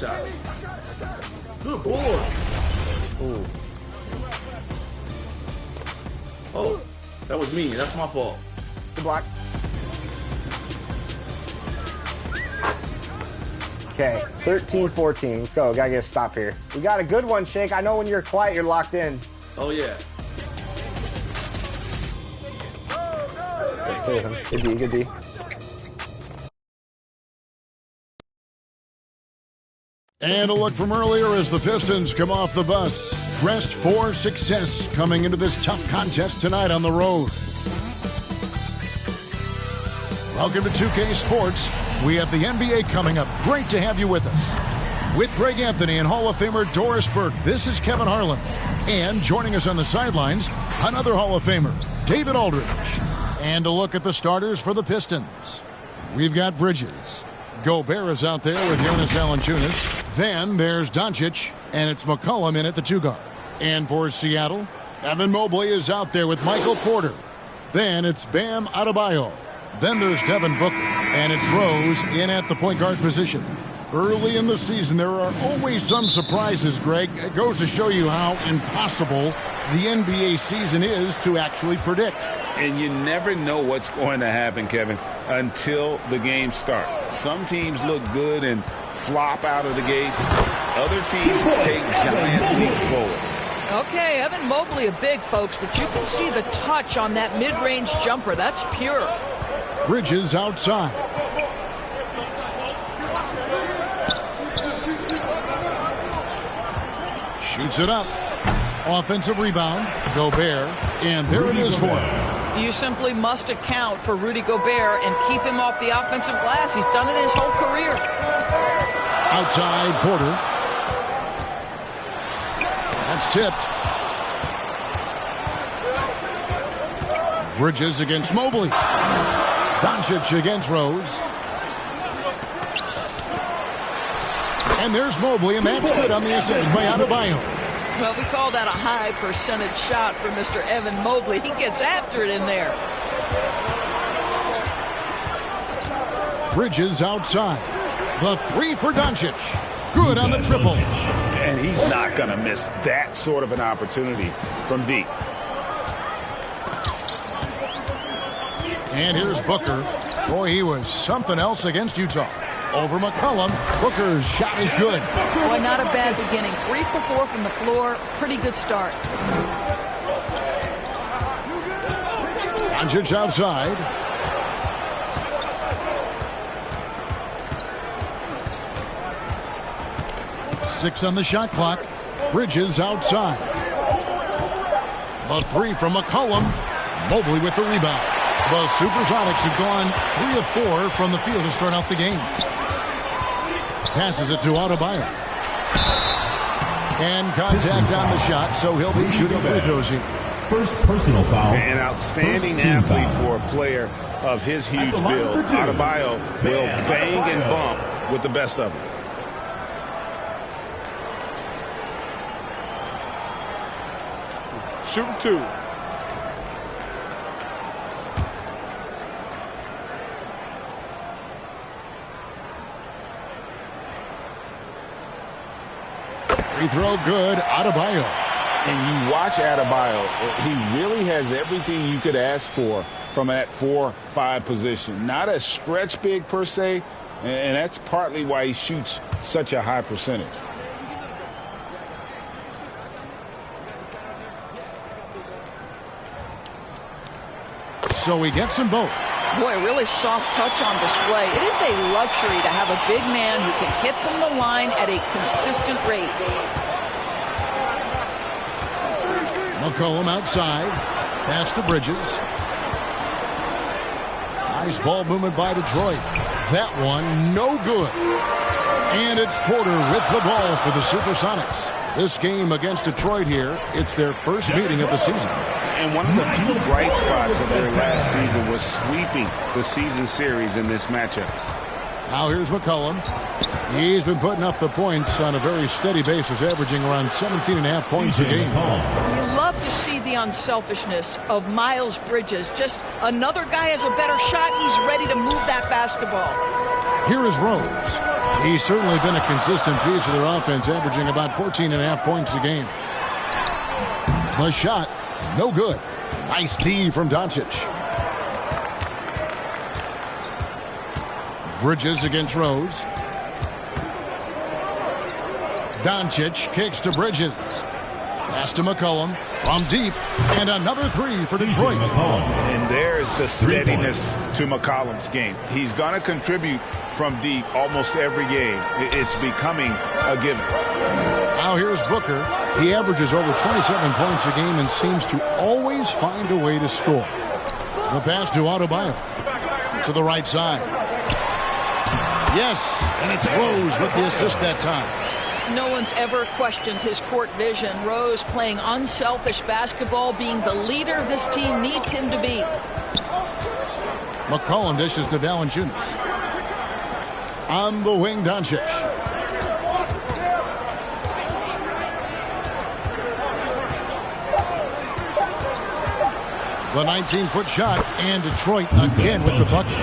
shot. Good board. Ooh. Oh, that was me. That's my fault. Good block. Okay, 13-14. Let's go. Gotta get a stop here. We got a good one, Shake. I know when you're quiet, you're locked in. Oh, yeah. Stay with him. Good D, good D. And a look from earlier as the Pistons come off the bus. Dressed for success coming into this tough contest tonight on the road. Welcome to 2K Sports. We have the NBA coming up. Great to have you with us. With Greg Anthony and Hall of Famer Doris Burke, this is Kevin Harlan. And joining us on the sidelines, another Hall of Famer, David Aldridge. And a look at the starters for the Pistons. We've got Bridges. Gobert is out there with Jonas Valanciunas. Then there's Doncic, and it's McCollum in at the 2 guard. And for Seattle, Evan Mobley is out there with Michael Porter. Then it's Bam Adebayo. Then there's Devin Booker, and it's Rose in at the point guard position. Early in the season, there are always some surprises, Greg. It goes to show you how impossible the NBA season is to actually predict. And you never know what's going to happen, Kevin, until the games start. Some teams look good and flop out of the gates. Other teams take giant leaps forward. Okay, Evan Mobley a big, folks, but you can see the touch on that mid-range jumper. That's pure. Bridges outside. Shoots it up. Offensive rebound. Gobert. And there it is for him. You simply must account for Rudy Gobert and keep him off the offensive glass. He's done it his whole career. Outside Porter. That's tipped. Bridges against Mobley. Doncic against Rose. And there's Mobley, and that's good on the assist by Adebayo. Well, we call that a high percentage shot for Mr. Evan Mobley. He gets after it in there. Bridges outside. The 3 for Doncic. Good on the triple. And he's not going to miss that sort of an opportunity from deep. And here's Booker. Boy, he was something else against Utah. Over McCollum. Booker's shot is good. Boy, not a bad beginning. 3 for 4 from the floor. Pretty good start. Doncic outside. Six on the shot clock. Bridges outside. The 3 from McCollum. Mobley with the rebound. The Supersonics have gone 3 of 4 from the field to start out the game. Passes it to Adebayo. And contact on the shot, so he'll be shooting free throws here. First personal foul. An outstanding athlete for a player of his huge build. Adebayo will bang and bump with the best of them. Shooting 2. Free throw good, Adebayo. And you watch Adebayo, he really has everything you could ask for from that 4-5 position. Not a stretch big per se, and that's partly why he shoots such a high percentage. So he gets them both. Boy, really soft touch on display. It is a luxury to have a big man who can hit from the line at a consistent rate. McCollum outside. Pass to Bridges. Nice ball movement by Detroit. That one, no good. And it's Porter with the ball for the Supersonics. This game against Detroit here, it's their first meeting of the season. And one of the few bright spots of their last season was sweeping the season series in this matchup. Now here's McCollum. He's been putting up the points on a very steady basis, averaging around 17.5 points a game. You love to see the unselfishness of Miles Bridges. Just another guy has a better shot, he's ready to move that basketball. Here is Rose. He's certainly been a consistent piece of their offense, averaging about 14.5 points a game. The shot, no good. Nice D from Doncic. Bridges against Rose. Doncic kicks to Bridges. Pass to McCollum from deep, and another three for Detroit. And there's the steadiness to McCollum's game. He's going to contribute from deep almost every game. It's becoming a given. Now here's Booker. He averages over 27 points a game and seems to always find a way to score. The pass to Adebayo to the right side. Yes, and it's Rose with the assist that time. No one's ever questioned his court vision. Rose playing unselfish basketball, being the leader this team needs him to be. McCollum dishes to Valanciunas. On the wing, Doncic. The 19-foot shot, and Detroit again with the bucket.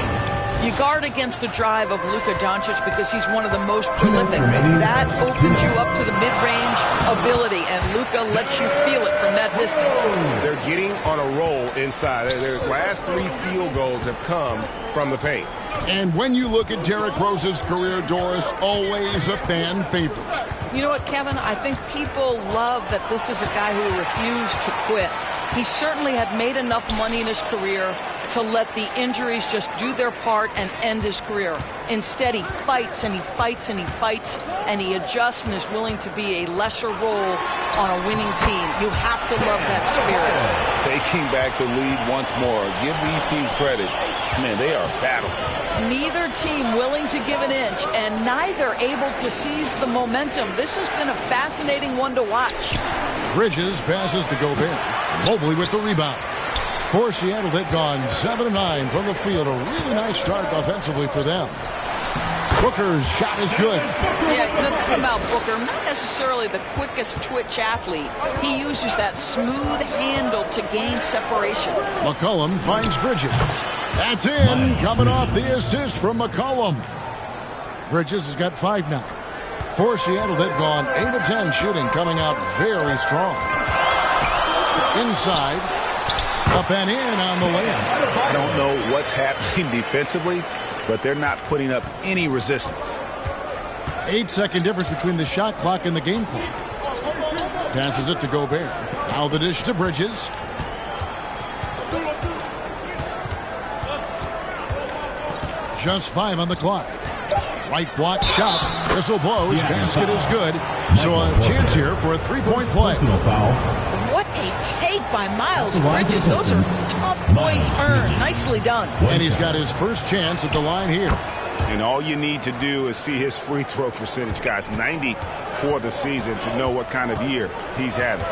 You guard against the drive of Luka Doncic because he's one of the most prolific. That opens you up to the mid-range ability, and Luka lets you feel it from that distance. They're getting on a roll inside. Their last 3 field goals have come from the paint. And when you look at Derrick Rose's career, Doris, always a fan favorite. You know what, Kevin? I think people love that this is a guy who refused to quit. He certainly had made enough money in his career to let the injuries just do their part and end his career. Instead, he fights and he fights and he fights, and he adjusts and is willing to be a lesser role on a winning team. You have to love that spirit. Taking back the lead once more. Give these teams credit. Man, they are battling. Neither team willing to give an inch, and neither able to seize the momentum. This has been a fascinating one to watch. Bridges passes to Gobert. Mobley with the rebound. For Seattle, they've gone 7 of 9 from the field. A really nice start offensively for them. Booker's shot is good. Yeah, the thing about Booker, not necessarily the quickest twitch athlete. He uses that smooth handle to gain separation. McCollum finds Bridges. That's in, coming off the assist from McCollum. Bridges has got 5 now. For Seattle, they've gone 8 of 10 shooting, coming out very strong. Inside, up and in on the layup. I don't know what's happening defensively, but they're not putting up any resistance. 8-second difference between the shot clock and the game clock. Passes it to Gobert. Now the dish to Bridges. Just 5 on the clock. Right block shot. Whistle blows. Basket is good. So a chance here for a 3-point play. What a take by Miles Bridges. Those are tough points earned. Nicely done. And he's got his first chance at the line here. And all you need to do is see his free throw percentage, guys. 90 for the season to know what kind of year he's having.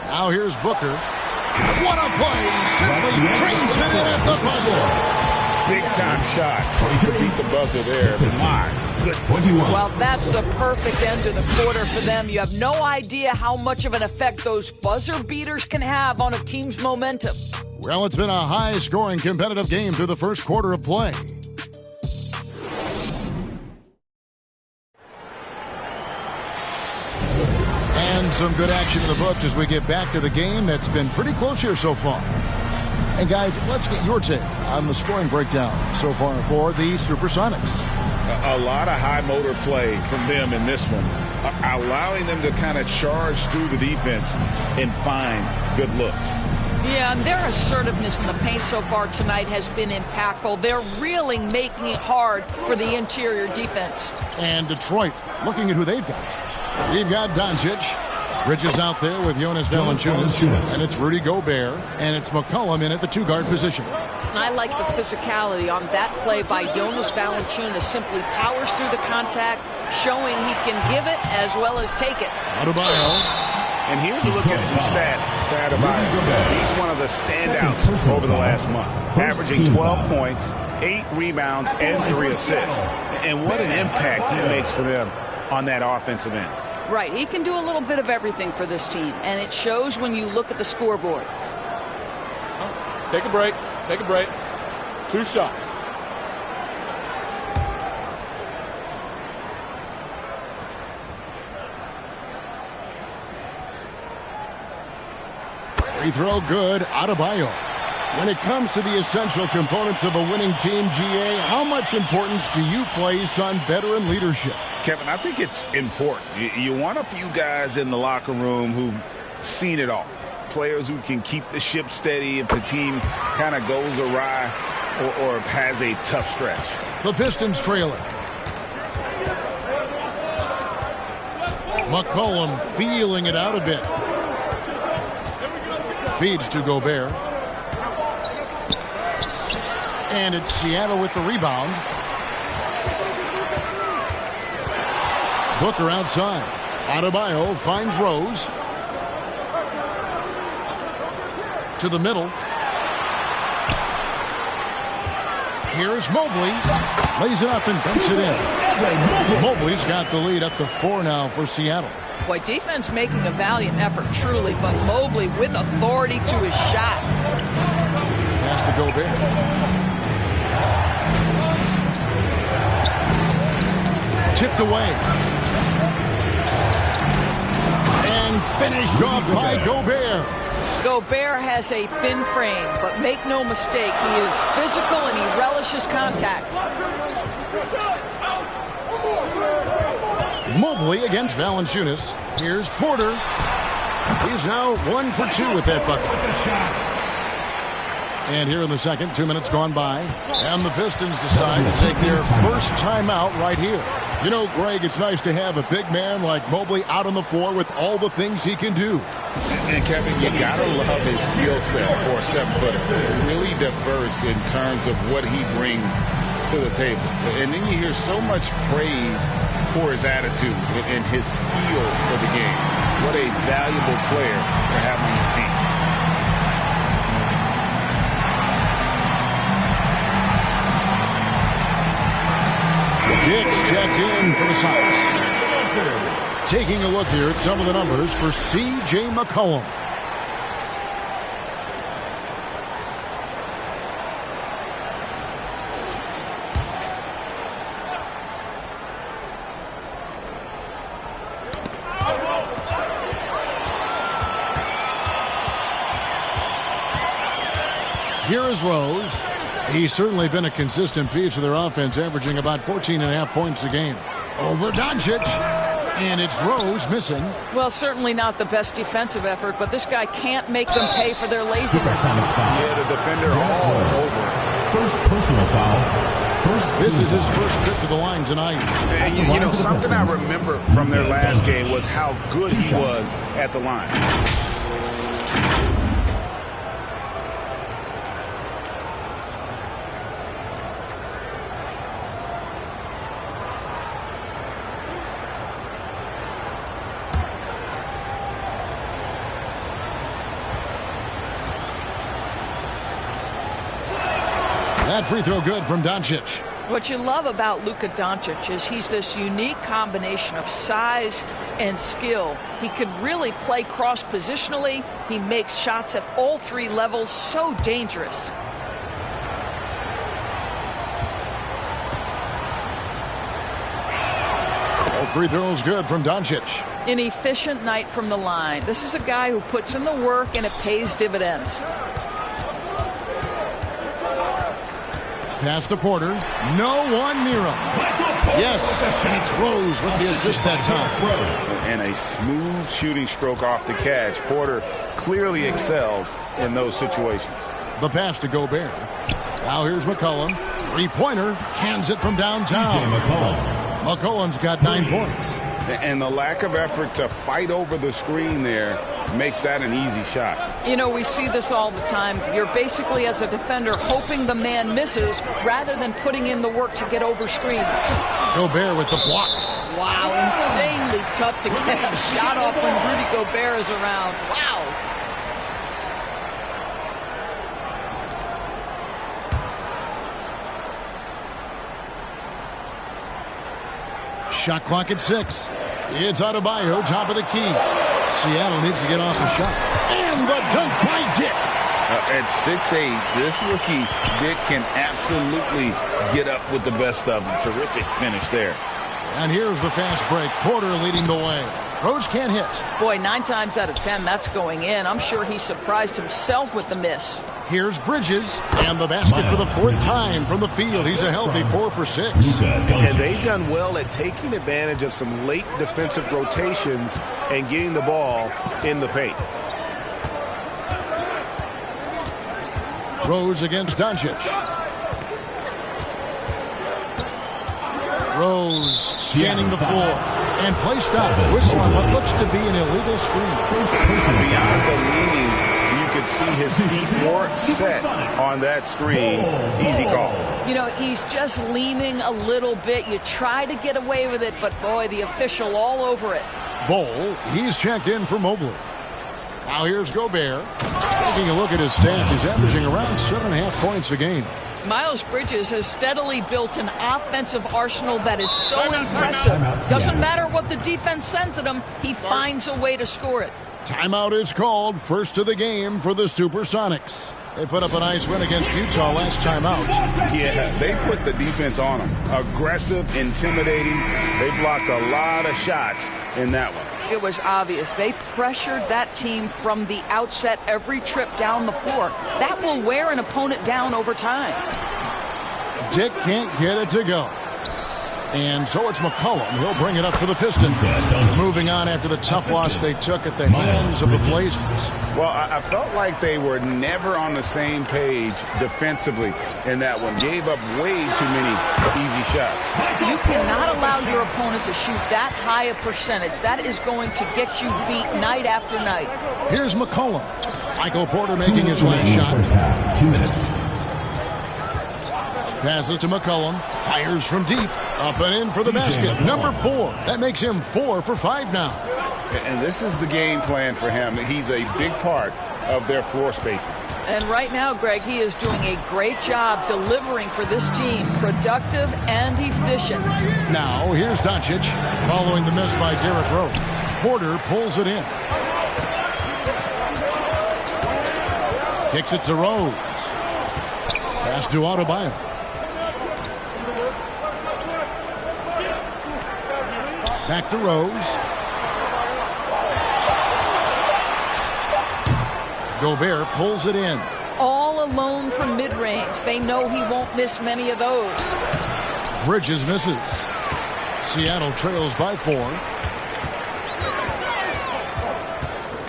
Now here's Booker. What a play! Simply trains it in at the buzzer. Big-time shot to beat the buzzer there. My good. 21. Well, that's the perfect end to the quarter for them. You have no idea how much of an effect those buzzer beaters can have on a team's momentum. Well, it's been a high-scoring competitive game through the first quarter of play. And some good action in the books as we get back to the game that's been pretty close here so far. And guys, let's get your take on the scoring breakdown so far for the Supersonics. A lot of high motor play from them in this one, allowing them to kind of charge through the defense and find good looks. Yeah, and their assertiveness in the paint so far tonight has been impactful. They're really making it hard for the interior defense. And Detroit, looking at who they've got. We've got Doncic. Bridges out there with Jonas Valanciunas. And it's Rudy Gobert. And it's McCollum in at the 2-guard position. And I like the physicality on that play by Jonas Valanciunas. Simply powers through the contact, showing he can give it as well as take it. Adebayo. And here's a look at some stats for Adebayo. He's one of the standouts over the last month, averaging 12 points, 8 rebounds, and 3 assists. And what an impact he makes for them on that offensive end. Right, he can do a little bit of everything for this team, and it shows when you look at the scoreboard. Take a break. Take a break. 2 shots. Free throw good. Adebayo. When it comes to the essential components of a winning team, GA, how much importance do you place on veteran leadership? Kevin, I think it's important. You want a few guys in the locker room who've seen it all. Players who can keep the ship steady if the team kind of goes awry or has a tough stretch. The Pistons trail it. McCollum feeling it out a bit. Feeds to Gobert. And it's Seattle with the rebound. Booker outside. Adebayo finds Rose. To the middle. Here's Mobley. Lays it up and dumps it in. Mobley's got the lead up to 4 now for Seattle. Boy, defense making a valiant effort, truly, but Mobley with authority to his shot. Pass to Gobert. Tipped away. And finished off by Gobert. Gobert has a thin frame, but make no mistake, he is physical and he relishes contact. Mobley against Valanciunas. Here's Porter. He's now 1 for 2 with that bucket. And here in the second, 2 minutes gone by. And the Pistons decide to take their first timeout right here. You know, Greg, it's nice to have a big man like Mobley out on the floor with all the things he can do. And Kevin, you gotta love his skill set for a 7-footer. Really diverse in terms of what he brings to the table. And then you hear so much praise for his attitude and his feel for the game. What a valuable player to have on your team. Dix checked in for the Sox. Taking a look here at some of the numbers for C.J. McCollum. Here is Rose. He's certainly been a consistent piece of their offense, averaging about 14.5 points a game. Over Doncic. And it's Rose missing. Well, certainly not the best defensive effort, but this guy can't make them pay for their laziness. Supersonics foul. Yeah, the defender all over. First personal foul. This is his first trip to the line tonight. And you know, something I remember from their last game was how good he was at the line. That free throw good from Doncic. What you love about Luka Doncic is he's this unique combination of size and skill. He could really play cross-positionally. He makes shots at all 3 levels. So dangerous. All free throws good from Doncic. An efficient night from the line. This is a guy who puts in the work and it pays dividends. Pass to Porter. No one near him. Yes, and it's Rose with the assist that time. And a smooth shooting stroke off the catch. Porter clearly excels in those situations. The pass to Gobert. Now here's McCollum. Three-pointer. Cans it from downtown. McCollum's got 9 points. And the lack of effort to fight over the screen there makes that an easy shot. You know, we see this all the time. You're basically, as a defender, hoping the man misses rather than putting in the work to get over screens. Gobert with the block. Wow, insanely tough to get a shot off when Rudy Gobert is around. Wow. Shot clock at 6. It's Adebayo, top of the key. Seattle needs to get off the shot. And the dunk by Dick. At 6'8", this rookie, Dick, can absolutely get up with the best of them. Terrific finish there. And here's the fast break. Porter leading the way. Rose can't hit. Boy, 9 times out of 10, that's going in. I'm sure he surprised himself with the miss. Here's Bridges, and the basket for the 4th time from the field. He's a healthy 4 for 6. And they've done well at taking advantage of some late defensive rotations and getting the ball in the paint. Rose against Doncic. Rose scanning the floor. And play stops. Whistle on what looks to be an illegal screen. Beyond believing, you could see his feet weren't set on that screen. Easy call. You know, he's just leaning a little bit. You try to get away with it, but boy, the official all over it. Bol, he's checked in for Mobley. Now here's Gobert. Taking a look at his stats, he's averaging around 7.5 points a game. Miles Bridges has steadily built an offensive arsenal that is so impressive. Doesn't matter what the defense sends at him, he finds a way to score it. Timeout is called. First of the game for the Supersonics. They put up a nice win against Utah last time out. Yeah, they put the defense on them. Aggressive, intimidating. They blocked a lot of shots in that one. It was obvious. They pressured that team from the outset every trip down the floor. That will wear an opponent down over time. Dick can't get it to go. And so it's McCollum. He'll bring it up for the Pistons. Moving on after the tough loss they took at the hands of the Blazers. Well, I felt like they were never on the same page defensively in that one. Gave up way too many easy shots. You cannot allow your opponent to shoot that high a percentage. That is going to get you beat night after night. Here's McCollum. Michael Porter making his last shot. 2 minutes. Passes to McCollum. Fires from deep. Up and in for the basket. Number 4. That makes him 4 for 5 now. And this is the game plan for him. He's a big part of their floor spacing. And right now, Greg, he is doing a great job delivering for this team. Productive and efficient. Now, here's Doncic. Following the miss by Derrick Rose. Porter pulls it in. Kicks it to Rose. Pass to Adebayo. Back to Rose. Gobert pulls it in. All alone from mid-range. They know he won't miss many of those. Bridges misses. Seattle trails by 4.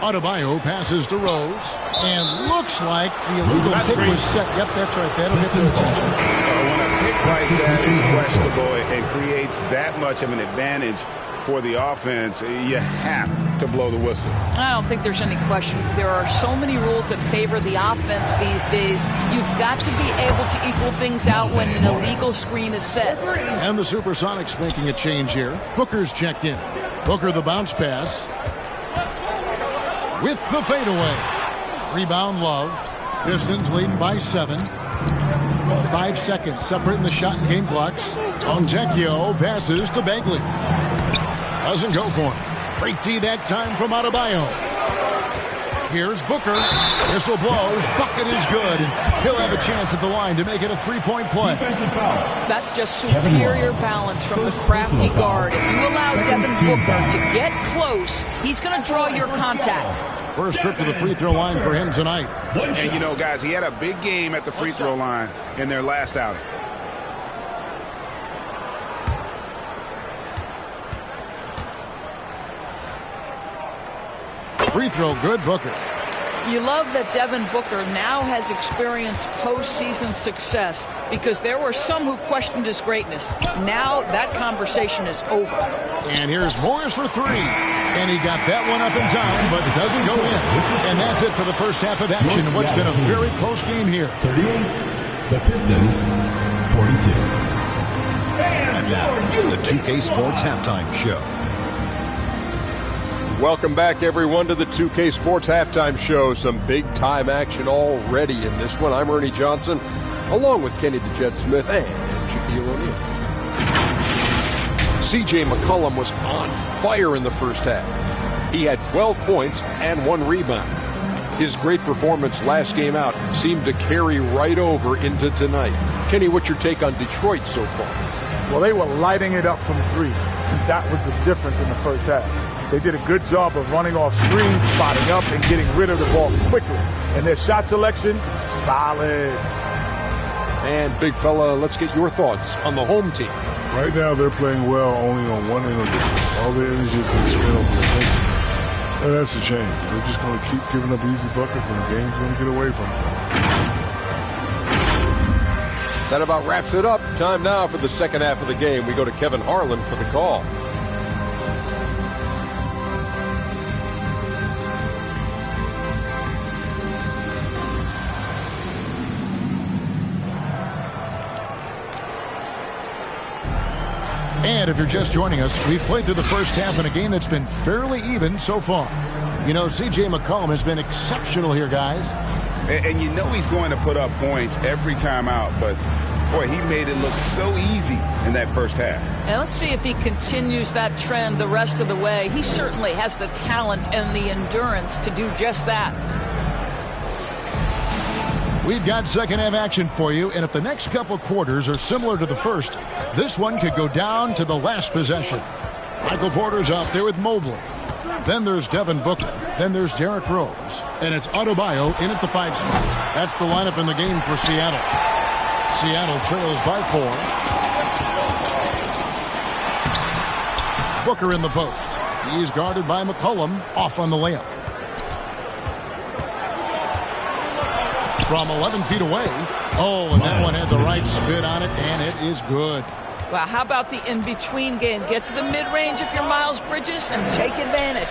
Adebayo passes to Rose. And looks like the illegal pick was set. Yep, that's right. That'll get their attention. When a pick like that is questionable and creates that much of an advantage for the offense, you have to blow the whistle. I don't think there's any question. There are so many rules that favor the offense these days. You've got to be able to equal things out when an illegal screen is set. And the Supersonics making a change here. Booker's checked in. Booker the bounce pass. With the fadeaway. Rebound Love. Pistons leading by 7. 5 seconds separating the shot and game clocks. Fontecchio passes to Bagley. Doesn't go for him. Break D that time from Adebayo. Here's Booker. Whistle blows. Bucket is good. He'll have a chance at the line to make it a 3-point play. That's just superior balance from the crafty guard. If you allow Devin Booker to get close, he's going to draw your contact. First trip to the free throw line for him tonight. And, you know, guys, he had a big game at the free throw line in their last outing. Free throw good, Booker. You love that Devin Booker now has experienced postseason success because there were some who questioned his greatness. Now that conversation is over. And here's Morris for 3. And he got that one up in time, but doesn't go in. And that's it for the first half of action. What's been a very close game here. 38, the Pistons, 42. And now, the 2K Sports Halftime Show. Welcome back, everyone, to the 2K Sports Halftime Show. Some big-time action already in this one. I'm Ernie Johnson, along with Kenny the Jet Smith and Shaquille O'Neal. C.J. McCollum was on fire in the first half. He had 12 points and 1 rebound. His great performance last game out seemed to carry right over into tonight. Kenny, what's your take on Detroit so far? Well, they were lighting it up from 3. And that was the difference in the first half. They did a good job of running off screens, spotting up, and getting rid of the ball quickly. And their shot selection, solid. And big fella, let's get your thoughts on the home team. Right now, they're playing well only on one end of the all their energy has been spent on the offensive. And that's a change. They're just going to keep giving up easy buckets, and the game's going to get away from them. That about wraps it up. Time now for the second half of the game. We go to Kevin Harlan for the call. And if you're just joining us, we've played through the first half in a game that's been fairly even so far. You know, C.J. McCollum has been exceptional here, guys. And you know he's going to put up points every time out, but boy, he made it look so easy in that first half. And let's see if he continues that trend the rest of the way. He certainly has the talent and the endurance to do just that. We've got second half action for you, and if the next couple quarters are similar to the first, this one could go down to the last possession. Michael Porter's out there with Mobley. Then there's Devin Booker. Then there's Derrick Rose. And it's Adebayo in at the 5 spot. That's the lineup in the game for Seattle. Seattle trails by 4. Booker in the post. He's guarded by McCollum, off on the layup. From 11 feet away. Oh, and that one had the right spin on it, and it is good. Well, how about the in-between game? Get to the mid-range if you're Miles Bridges and take advantage.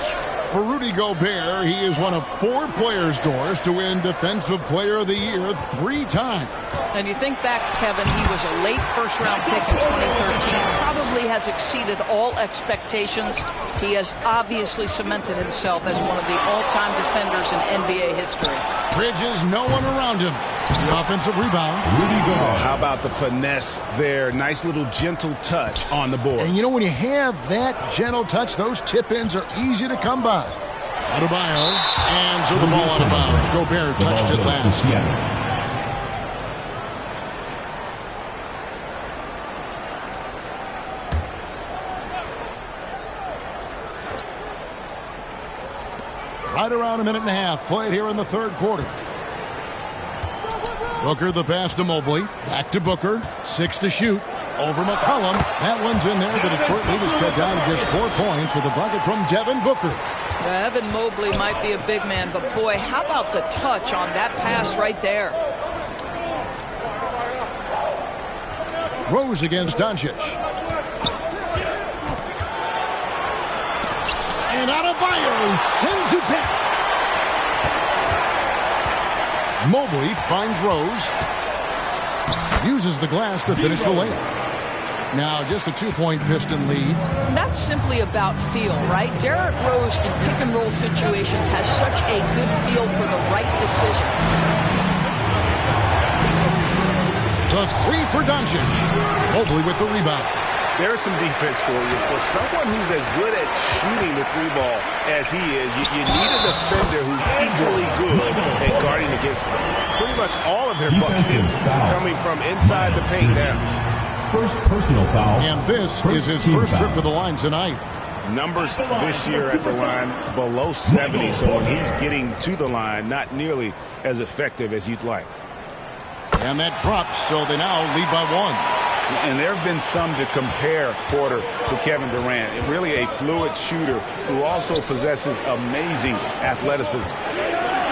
For Rudy Gobert, he is one of 4 players, Doris, to win Defensive Player of the Year 3 times. And you think back, Kevin, he was a late first-round pick in 2013. Probably has exceeded all expectations. He has obviously cemented himself as one of the all-time defenders in NBA history. Bridges, no one around him. The offensive rebound. Rudy Gobert. How about the finesse there? Nice little gentle touch on the board. And you know, when you have that gentle touch, those tip-ins are easy to come by. Adebayo, and so the ball out of bounds. Gobert touched it last. Right around a minute and a half played here in the third quarter. Booker the pass to Mobley. Back to Booker. 6 to shoot. Over McCollum. That one's in there. The Detroit lead is cut down to just 4 points with a bucket from Devin Booker. Evan Mobley might be a big man, but boy, how about the touch on that pass right there? Rose against Doncic. And Adebayo sends it back. Mobley finds Rose. Uses the glass to finish the layup. Now just a 2-point Piston lead. That's simply about feel, right? Derrick Rose in pick-and-roll situations has such a good feel for the right decision. The 3 for Doncic. Mobley with the rebound. There's some defense for you. For someone who's as good at shooting the 3-ball as he is, you need a defender who's equally good at guarding against him. Pretty much all of their buckets coming from inside the paint now. First personal foul. And this is his first trip to the line tonight. Numbers this year at the line below 70, so when he's getting to the line, not nearly as effective as you'd like. And that drops, so they now lead by 1. And there have been some to compare Porter to Kevin Durant. Really a fluid shooter who also possesses amazing athleticism.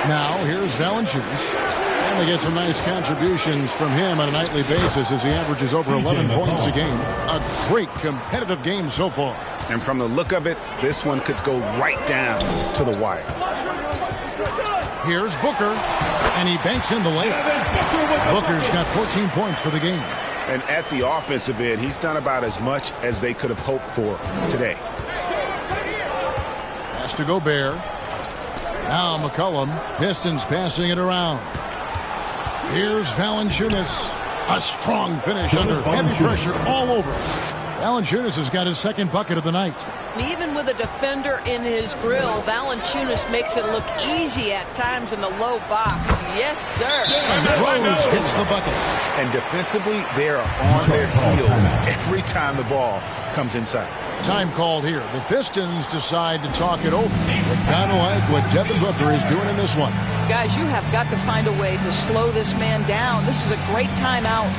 Now here's Valanciunas. And they get some nice contributions from him on a nightly basis as he averages over 11 points a game. A great competitive game so far. And from the look of it, this one could go right down to the wire. Here's Booker, and he banks in the layup. Booker's got 14 points for the game. And at the offensive end, he's done about as much as they could have hoped for today. Pass to Gobert. Now McCollum. Pistons passing it around. Here's Valanciunas. A strong finish under heavy pressure all over. Valanciunas has got his second bucket of the night. Even with a defender in his grill, Valanciunas makes it look easy at times in the low box. Yes, sir. And Rose gets the bucket. And defensively, they are on their heels every time the ball comes inside. Time called here. The Pistons decide to talk it over. They kind of like what Devin Booker is doing in this one. Guys, you have got to find a way to slow this man down. This is a great timeout.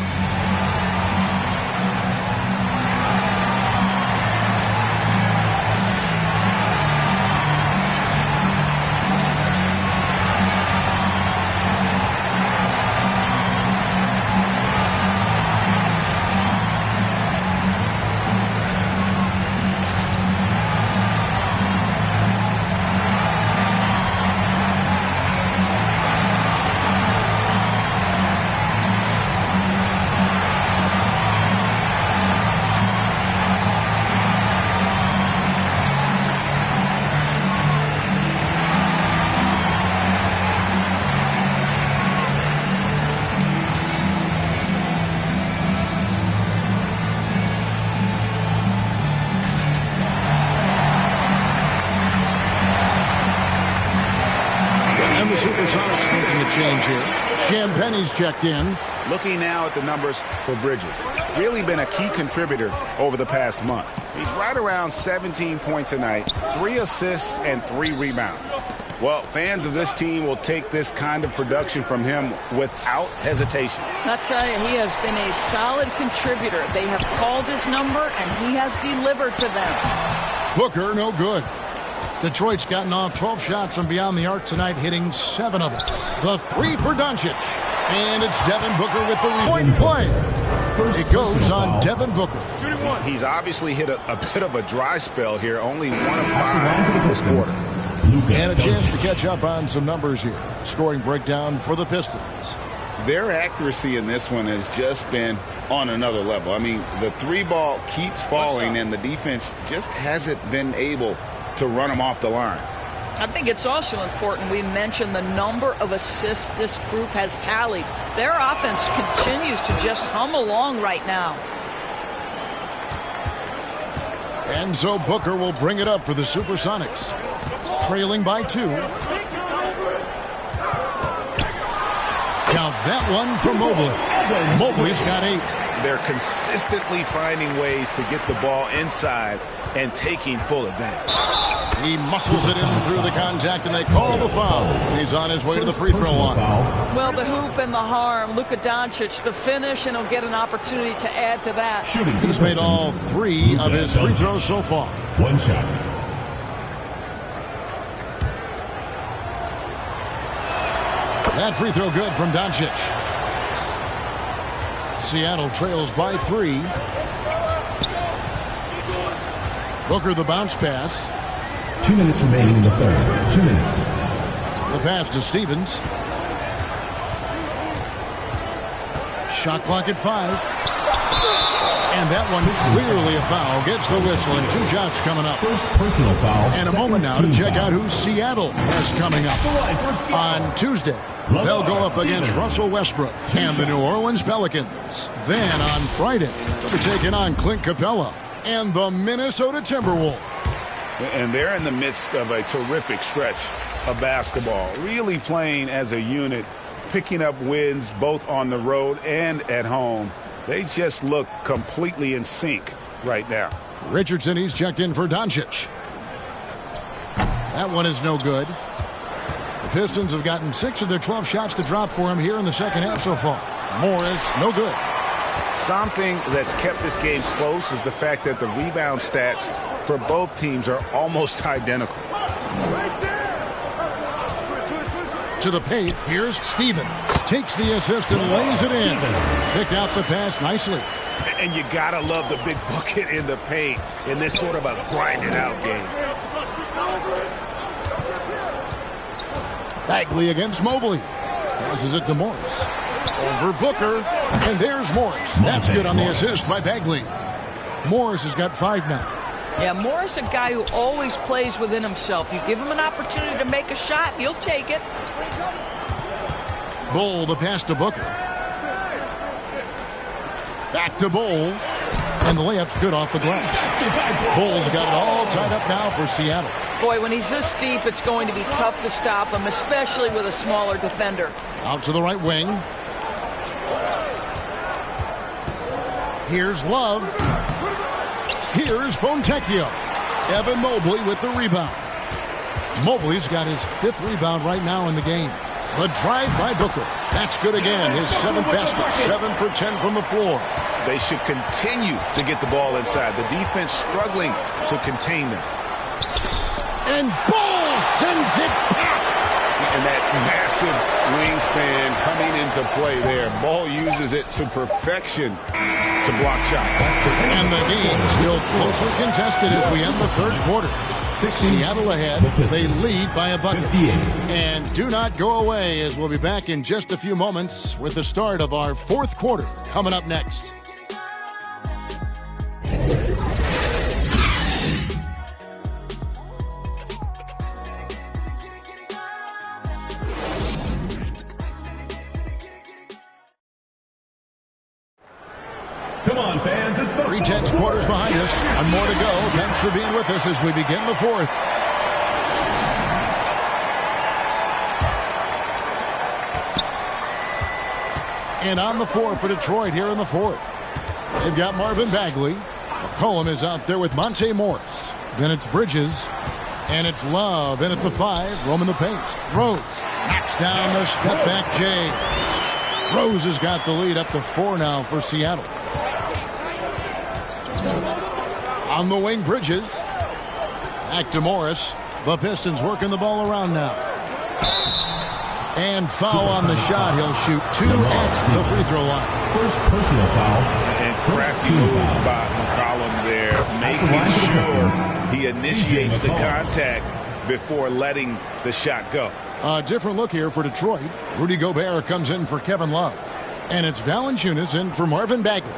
The Supersonics making a change here. Champagne's checked in. Looking now at the numbers for Bridges. Really been a key contributor over the past month. He's right around 17 points a night, 3 assists, and 3 rebounds. Well, fans of this team will take this kind of production from him without hesitation. I'll tell you, he has been a solid contributor. They have called his number, and he has delivered for them. Booker, no good. Detroit's gotten off 12 shots from beyond the arc tonight, hitting 7 of them. The 3 for Doncic. And it's Devin Booker with the point play. It goes on Devin Booker. He's obviously hit a bit of a dry spell here, only 1 of 5 this quarter. And a chance to catch up on some numbers here. Scoring breakdown for the Pistons. Their accuracy in this one has just been on another level. I mean, the 3 ball keeps falling, and the defense just hasn't been able to run them off the line. I think it's also important we mention the number of assists this group has tallied. Their offense continues to just hum along right now. And so Booker will bring it up for the Supersonics. Trailing by 2. Count that one for Mobley. Mobley's got 8. They're consistently finding ways to get the ball inside and taking full advantage. He muscles it in through the contact, and they call the foul. He's on his way to the free throw line. Well, the hoop and the harm. Luka Doncic, the finish, and he'll get an opportunity to add to that. He's made all 3 of his free throws so far. 1 shot. That free throw good from Doncic. Seattle trails by 3. Booker the bounce pass. 2 minutes remaining in the third. 2 minutes. The pass to Stevens. Shot clock at 5. And that one clearly a foul. Gets the whistle, and 2 shots coming up. First personal foul. And a moment now to check out who Seattle has coming up. On Tuesday, they'll go up against Russell Westbrook and the New Orleans Pelicans. Then on Friday, they'll be taking on Clint Capella and the Minnesota Timberwolves. And they're in the midst of a terrific stretch of basketball. Really playing as a unit, picking up wins both on the road and at home. They just look completely in sync right now. Richardson, he's checked in for Doncic. That one is no good. The Pistons have gotten 6 of their 12 shots to drop for him here in the second half so far. Morris, no good. Something that's kept this game close is the fact that the rebound stats for both teams are almost identical. To the paint, here's Stevens. Takes the assist and lays it in. Picked out the pass nicely. And you gotta love the big bucket in the paint in this sort of a grinded out game. Bagley against Mobley. Passes it to Morris. Over Booker. And there's Morris. That's good on the assist by Bagley. Morris has got 5 now. Yeah, Morris, a guy who always plays within himself. You give him an opportunity to make a shot, he'll take it. Bull, the pass to Booker. Back to Bull. And the layup's good off the glass. Bull's got it all tied up now for Seattle. Boy, when he's this deep, it's going to be tough to stop him, especially with a smaller defender. Out to the right wing. Here's Love. Here's Fontecchio. Evan Mobley with the rebound. Mobley's got his 5th rebound right now in the game. The drive by Booker. That's good again. His 7th basket. 7 for 10 from the floor. They should continue to get the ball inside. The defense struggling to contain them. And Ball sends it back. And that massive wingspan coming into play there. Ball uses it to perfection to block shots. And the game still closely contested as we end the 3rd quarter. Seattle ahead. They lead by a bucket. And do not go away, as we'll be back in just a few moments with the start of our 4th quarter coming up next. Come on, fans. It's the 3-10 quarters behind us. And more to go. Thanks for being with us as we begin the 4th. And on the floor for Detroit here in the 4th. They've got Marvin Bagley. McCollum is out there with Monte Morris. Then it's Bridges. And it's Love in at the 5. Roaming the paint. Rose knocks down the step back Jay. Rose has got the lead up to 4 now for Seattle. On the wing, Bridges. Back to Morris. The Pistons working the ball around now. And foul on the shot. He'll shoot 2 at the free throw line. First personal foul. And crafty move by McCollum there, making sure he initiates the contact before letting the shot go. A different look here for Detroit. Rudy Gobert comes in for Kevin Love. And it's Valanciunas in for Marvin Bagley.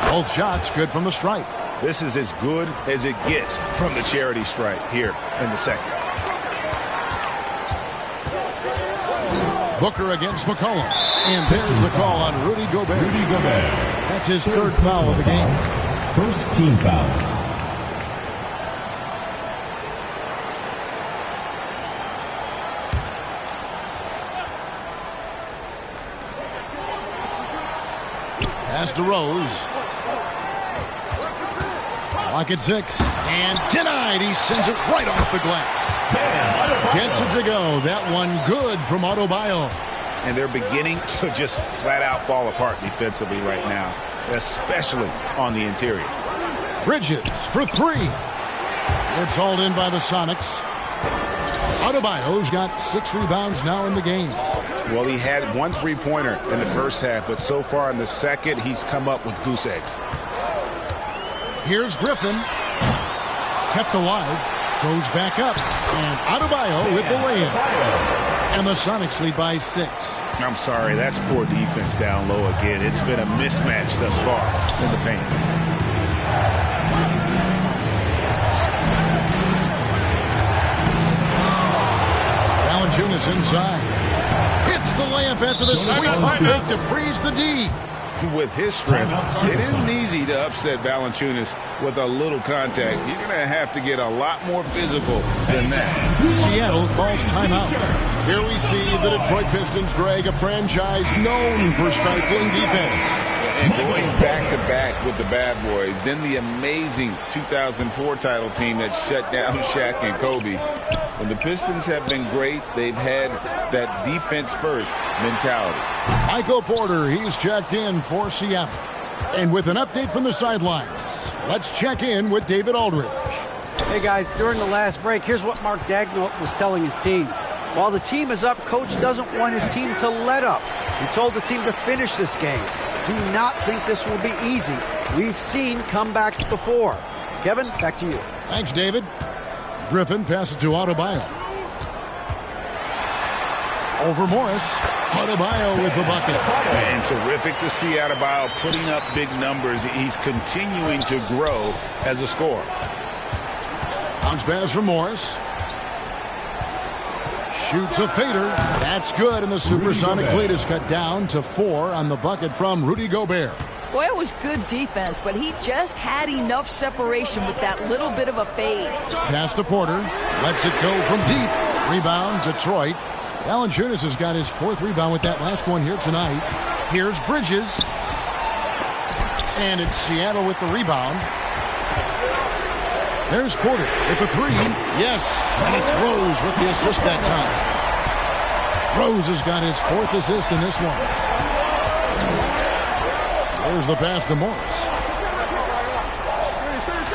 Both shots good from the stripe. This is as good as it gets from the charity stripe here in the 2nd. Booker against McCollum. And there's the call on Rudy Gobert. That's his 3rd foul of the game. First team foul. Pass to Rose. Clock at 6. And denied. He sends it right off the glass. Gets it to go. That one good from Adebayo. And they're beginning to just flat out fall apart defensively right now, especially on the interior. Bridges for 3. It's hauled in by the Sonics. Adebayo's got 6 rebounds now in the game. Well, he had 1 3-pointer in the first half, but so far in the 2nd, he's come up with goose eggs. Here's Griffin. Kept alive. Goes back up. And Adebayo with the lay-in. And the Sonics lead by 6. I'm sorry, that's poor defense down low again. It's been a mismatch thus far in the paint. Valanciunas inside. Hits the layup after the sweep putback to freeze the D. With his strength, it isn't easy to upset Valanciunas with a little contact. You're going to have to get a lot more physical than that. Seattle calls timeout. Here we see the Detroit Pistons, Greg, a franchise known for stifling defense. And going back-to-back with the bad boys, then the amazing 2004 title team that shut down Shaq and Kobe. When the Pistons have been great, they've had that defense-first mentality. Michael Porter, he's checked in for Seattle. And with an update from the sidelines, let's check in with David Aldridge. Hey, guys, during the last break, here's what Mark Daigneault was telling his team. While the team is up, Coach doesn't want his team to let up. He told the team to finish this game. Do not think this will be easy. We've seen comebacks before. Kevin, back to you. Thanks, David. Griffin passes to Adebayo. Over Morris. Adebayo with the bucket. And terrific to see Adebayo putting up big numbers. He's continuing to grow as a scorer. Bounce pass from Morris. Shoots a fader. That's good, and the Supersonic lead is cut down to 4 on the bucket from Rudy Gobert. Boy, it was good defense, but he just had enough separation with that little bit of a fade. Pass to Porter. Lets it go from deep. Rebound, Detroit. Valanciunas has got his 4th rebound with that last one here tonight. Here's Bridges. And it's Seattle with the rebound. There's Porter with the 3. Yes, and it's Rose with the assist that time. Rose has got his 4th assist in this one. There's the pass to Morris.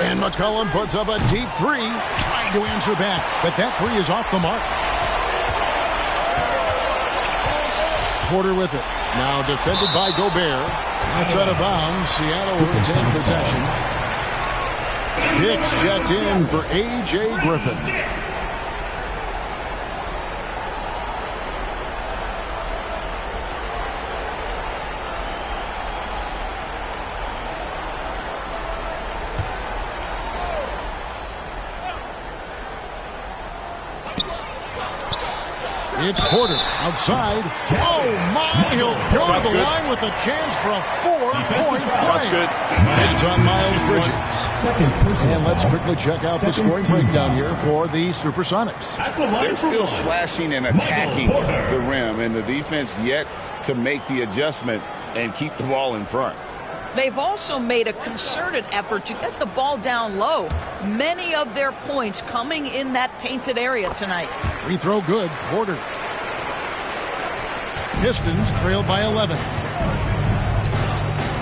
And McCollum puts up a deep 3, trying to answer back, but that 3 is off the mark. Porter with it. Now defended by Gobert. That's out of bounds. Seattle will retain possession. Dix checked in for A.J. Griffin. It's Porter outside. Oh, my. He'll go to the line with a chance for a 4-point play. That's good. It's on Miles Bridges. And let's quickly check out the scoring breakdown here for the Supersonics. They're still slashing and attacking the rim, and the defense yet to make the adjustment and keep the ball in front. They've also made a concerted effort to get the ball down low. Many of their points coming in that painted area tonight. Free throw good. Porter. Pistons trail by 11.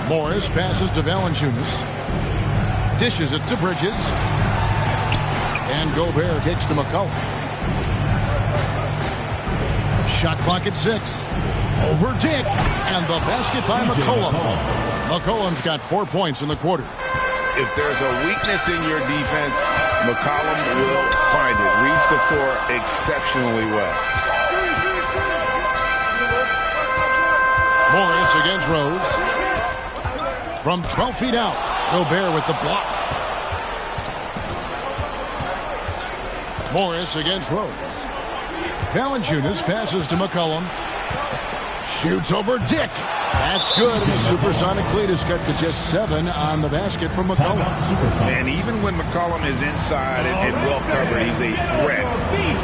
Morris passes to Valanciunas. Dishes it to Bridges. And Gobert kicks to McCollum. Shot clock at 6. Over Dick. And the basket by McCollum. McCollum's got 4 points in the quarter. If there's a weakness in your defense, McCollum will find it. Reads the floor exceptionally well. Morris against Rose. From 12 feet out, Gobert with the block. Morris against Rose. Valanciunas passes to McCollum. Shoots over Dick. That's good. The Supersonic lead is cut to just 7 on the basket from McCollum. And even when McCollum is inside and well covered, he's a threat.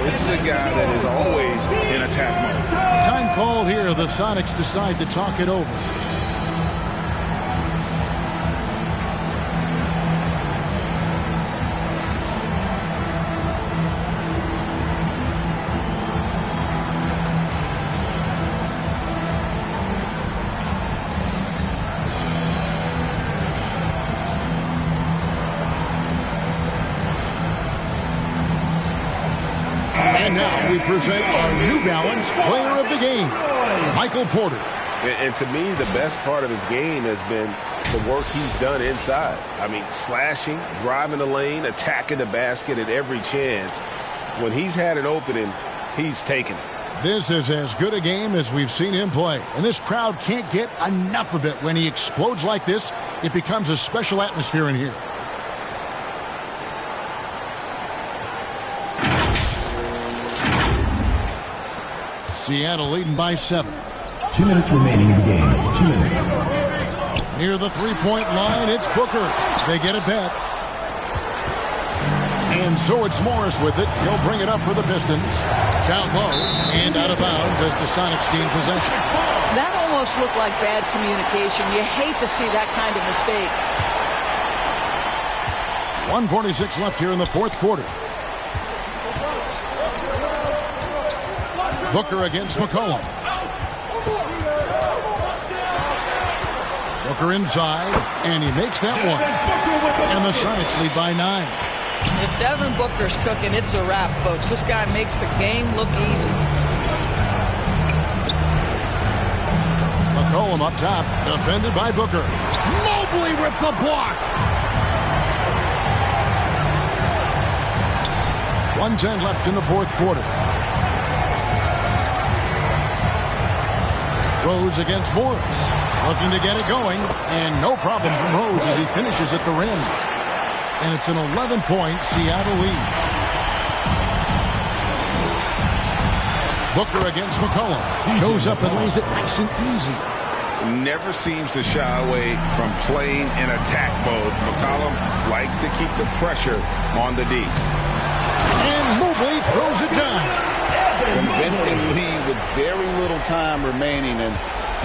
This is a guy that is always in attack mode. Time called here. The Sonics decide to talk it over. And now we present our New Balance Player of the Game, Michael Porter. And to me, the best part of his game has been the work he's done inside. I mean, slashing, driving the lane, attacking the basket at every chance. When he's had an opening, he's taken it. This is as good a game as we've seen him play. And this crowd can't get enough of it. When he explodes like this, it becomes a special atmosphere in here. Seattle leading by 7. 2 minutes remaining in the game. 2 minutes. Near the three-point line, it's Booker. They get it back. And so it's Morris with it. He'll bring it up for the Pistons. Down low and out of bounds as the Sonics gain possession. That almost looked like bad communication. You hate to see that kind of mistake. 1:46 left here in the fourth quarter. Booker against McCollum. Booker inside, and he makes that one. And the Sonics lead by 9. If Devin Booker's cooking, it's a wrap, folks. This guy makes the game look easy. McCollum up top, defended by Booker. Mobley with the block. 1:10 left in the fourth quarter. Rose against Morris. Looking to get it going. And no problem from Rose as he finishes at the rim. And it's an 11-point Seattle lead. Booker against McCollum. Goes up and lays it nice and easy. Never seems to shy away from playing in attack mode. McCollum likes to keep the pressure on the D. And Mobley throws it down. with very little time remaining, and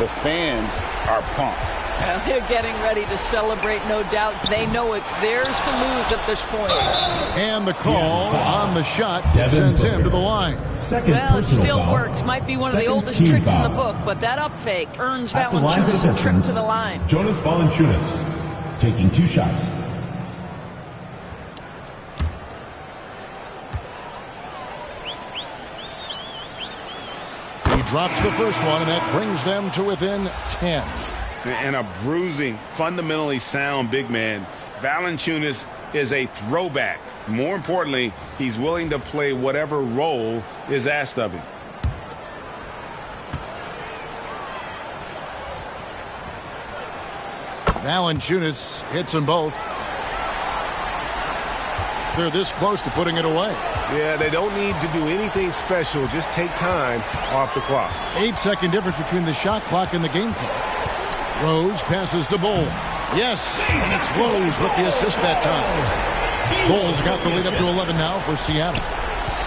the fans are pumped. And they're getting ready to celebrate, no doubt. They know it's theirs to lose at this point. And the call on the shot sends him to the line. Well, it still works. Might be one of the oldest tricks in the book, but that up fake earns Valanciunas a trip to the line. Jonas Valanciunas taking 2 shots. He drops the first one, and that brings them to within 10. And a bruising, fundamentally sound big man. Valanciunas is a throwback. More importantly, he's willing to play whatever role is asked of him. Valanciunas hits them both. They're this close to putting it away. Yeah, they don't need to do anything special. Just take time off the clock. 8-second difference between the shot clock and the game clock. Rose passes to Bull. Yes, and it's Rose with the assist that time. Bull's got the lead up to 11 now for Seattle.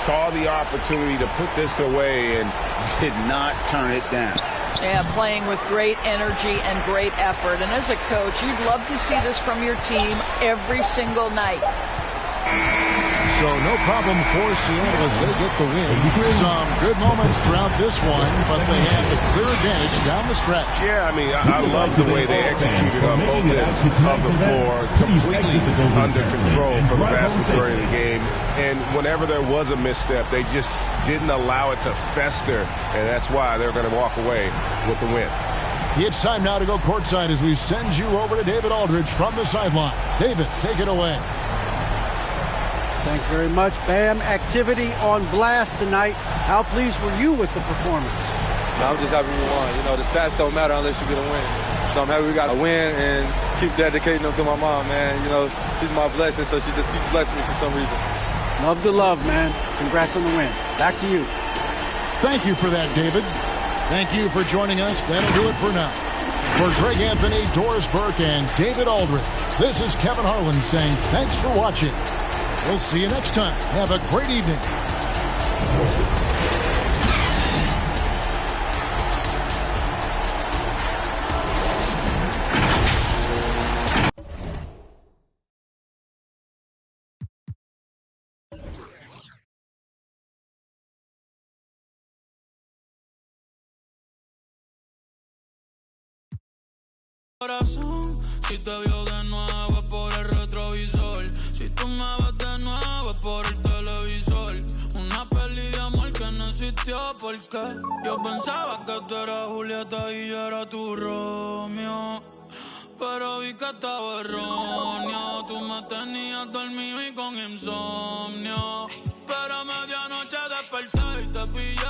Saw the opportunity to put this away and did not turn it down. Yeah, playing with great energy and great effort. And as a coach, you'd love to see this from your team every single night. So no problem for Seattle as they get the win. Some good moments throughout this one, but they had the clear advantage down the stretch. Yeah, I mean, I love the way they executed on both ends of the floor, completely under control for the vast majority of the game. And whenever there was a misstep, they just didn't allow it to fester, and that's why they're going to walk away with the win. It's time now to go courtside as we send you over to David Aldridge from the sideline. David, take it away. Thanks very much, Bam. Activity on blast tonight. How pleased were you with the performance? I'm just happy we won. You know, the stats don't matter unless you get a win. So I'm happy we got a win and keep dedicating them to my mom, man. You know, she's my blessing, so she just keeps blessing me for some reason. Love the love, man. Congrats on the win. Back to you. Thank you for that, David. Thank you for joining us. That'll do it for now. For Greg Anthony, Doris Burke, and David Aldridge, this is Kevin Harlan saying thanks for watching. We'll see you next time. Have a great evening. Si te vio de nuevo es por el retrovisor. Si tú me ves de nuevo es por el televisor. Una peli de amor que no existió porque yo pensaba que tú eras Julieta y yo era tu Romeo. Pero vi que estaba erróneo. Tú me tenías dormido y con insomnio. Pero a medianoche desperté y te pillé